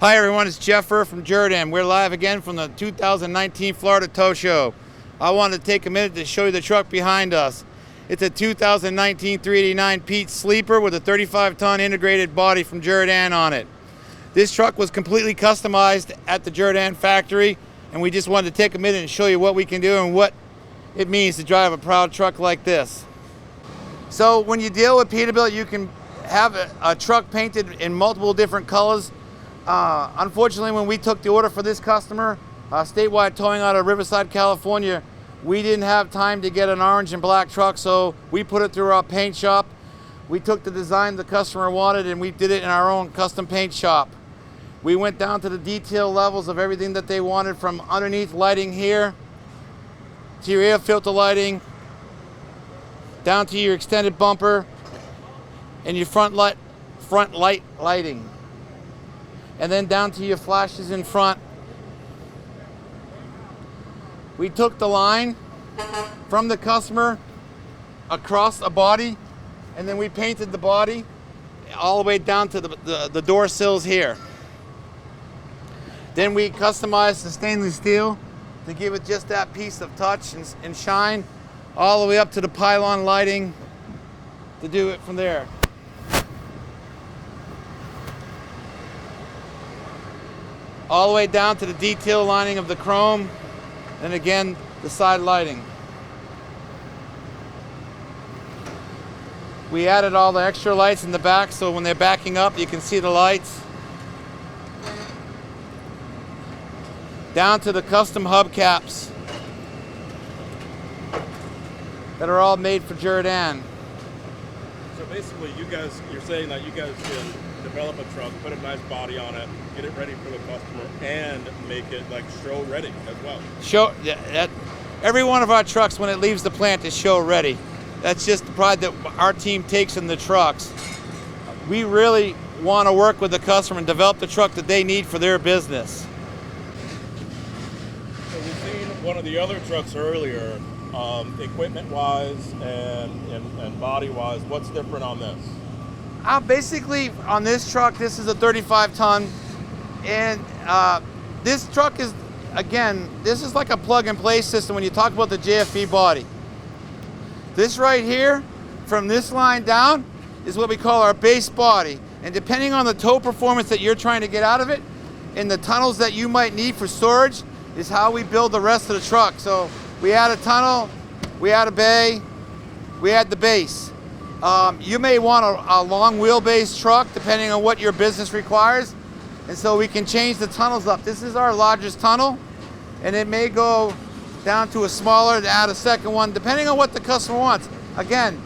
Hi everyone, it's Jerr from Jerr-Dan. We're live again from the 2019 Florida Tow Show. I wanted to take a minute to show you the truck behind us. It's a 2019 389 Pete Sleeper with a 35-ton integrated body from Jerr-Dan on it. This truck was completely customized at the Jerr-Dan factory, and we just wanted to take a minute and show you what we can do and what it means to drive a proud truck like this. So when you deal with Peterbilt, you can have a truck painted in multiple different colors. Unfortunately, when we took the order for this customer, Statewide towing out of Riverside, California, we didn't have time to get an orange and black truck, so we put it through our paint shop. We took the design the customer wanted and we did it in our own custom paint shop. We went down to the detail levels of everything that they wanted, from underneath lighting here to your air filter lighting, down to your extended bumper and your front light lighting, and then down to your flashes in front. We took the line from the customer across a body, and then we painted the body all the way down to the door sills here. Then we customized the stainless steel to give it just that piece of touch and shine, all the way up to the pylon lighting to do it from there. All the way down to the detail lining of the chrome, and again, the side lighting. We added all the extra lights in the back, so when they're backing up, you can see the lights. Down to the custom hubcaps that are all made for Jerr-Dan. So basically, you're saying that you guys can develop a truck, put a nice body on it, get it ready for the customer, and make it like show ready as well. Every one of our trucks, when it leaves the plant, is show ready. That's just the pride that our team takes in the trucks. We really want to work with the customer and develop the truck that they need for their business. So we've seen one of the other trucks earlier, equipment-wise and body-wise. What's different on this? Basically, on this truck, this is a 35-ton, and this truck is, again, this is like a plug-and-play system when you talk about the JFB body. This right here, from this line down, is what we call our base body, and depending on the tow performance that you're trying to get out of it, and the tunnels that you might need for storage, is how we build the rest of the truck. So we add a tunnel, we add a bay, we add the base. You may want a long wheelbase truck depending on what your business requires, and so we can change the tunnels up. This is our largest tunnel, and it may go down to a smaller to add a second one depending on what the customer wants. Again,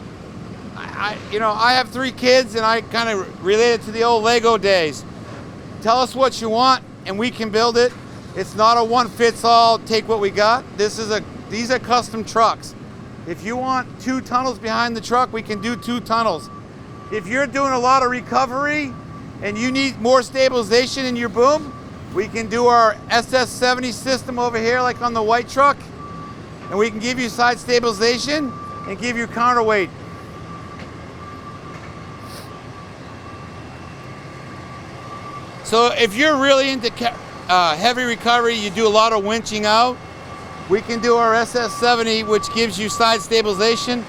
I have 3 kids, and I kind of relate it to the old Lego days. Tell us what you want and we can build it. It's not a one-fits-all, take what we got. These are custom trucks. If you want 2 tunnels behind the truck, we can do 2 tunnels. If you're doing a lot of recovery and you need more stabilization in your boom, we can do our SS70 system over here like on the white truck, and we can give you side stabilization and give you counterweight. So if you're really into heavy recovery, you do a lot of winching out, we can do our SS70, which gives you side stabilization.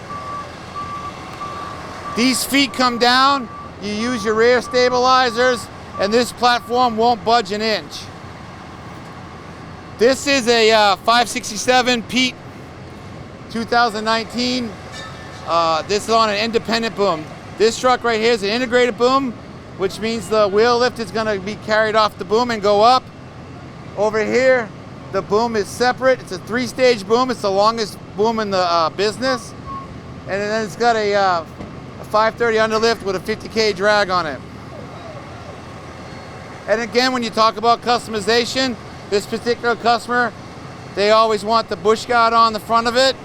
These feet come down, you use your rear stabilizers, and this platform won't budge an inch. This is a 567 Pete 2019. This is on an independent boom. This truck right here is an integrated boom, which means the wheel lift is going to be carried off the boom and go up. Over here, the boom is separate. It's a 3-stage boom. It's the longest boom in the business. And then it's got a 530 underlift with a 50K drag on it. And again, when you talk about customization, this particular customer, they always want the bush guard on the front of it.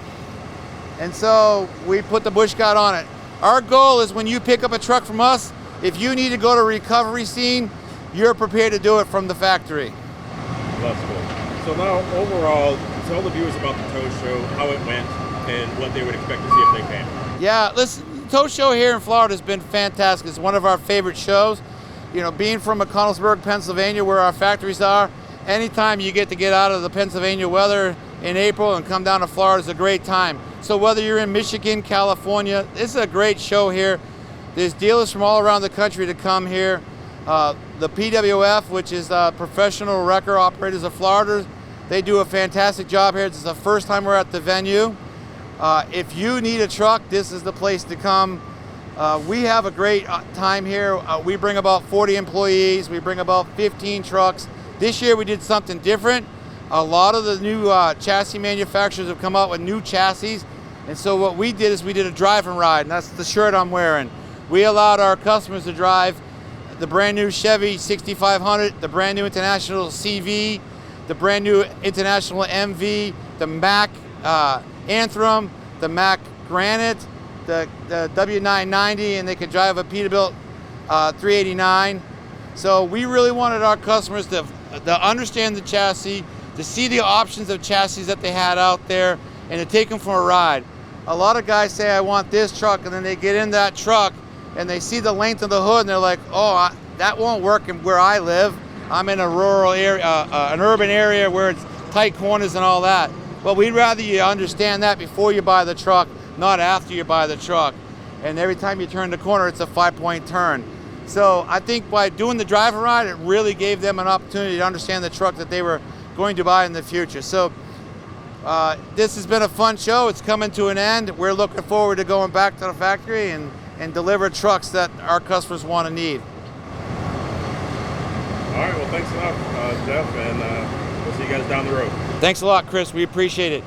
And so we put the bush guard on it. Our goal is when you pick up a truck from us, if you need to go to a recovery scene, you're prepared to do it from the factory. That's cool. So now, overall, tell the viewers about the tow show, how it went, and what they would expect to see if they came. Yeah, listen, the tow show here in Florida has been fantastic. It's one of our favorite shows. You know, being from McConnellsburg, Pennsylvania, where our factories are, anytime you get to get out of the Pennsylvania weather in April and come down to Florida is a great time. So whether you're in Michigan, California, this is a great show here. There's dealers from all around the country to come here. The PWF, which is Professional Wrecker Operators of Florida, they do a fantastic job here. This is the first time we're at the venue. If you need a truck, this is the place to come. We have a great time here. We bring about 40 employees. We bring about 15 trucks. This year we did something different. A lot of the new chassis manufacturers have come out with new chassis. And so what we did is we did a drive and ride, and that's the shirt I'm wearing. We allowed our customers to drive the brand new Chevy 6500, the brand new International CV, the brand new International MV, the Mack Anthem, the Mack Granite, the W990, and they could drive a Peterbilt 389. So we really wanted our customers to understand the chassis, to see the options of chassis that they had out there, and to take them for a ride. A lot of guys say, I want this truck, and then they get in that truck and they see the length of the hood and they're like, oh, that won't work where I live. I'm in a rural area, an urban area where it's tight corners and all that. Well, we'd rather you understand that before you buy the truck, not after you buy the truck. And every time you turn the corner, it's a 5-point turn. So I think by doing the drive and ride, it really gave them an opportunity to understand the truck that they were going to buy in the future. So this has been a fun show. It's coming to an end. We're looking forward to going back to the factory and deliver trucks that our customers want and need. All right, well, thanks a lot, Jeff, and we'll see you guys down the road. Thanks a lot, Chris. We appreciate it.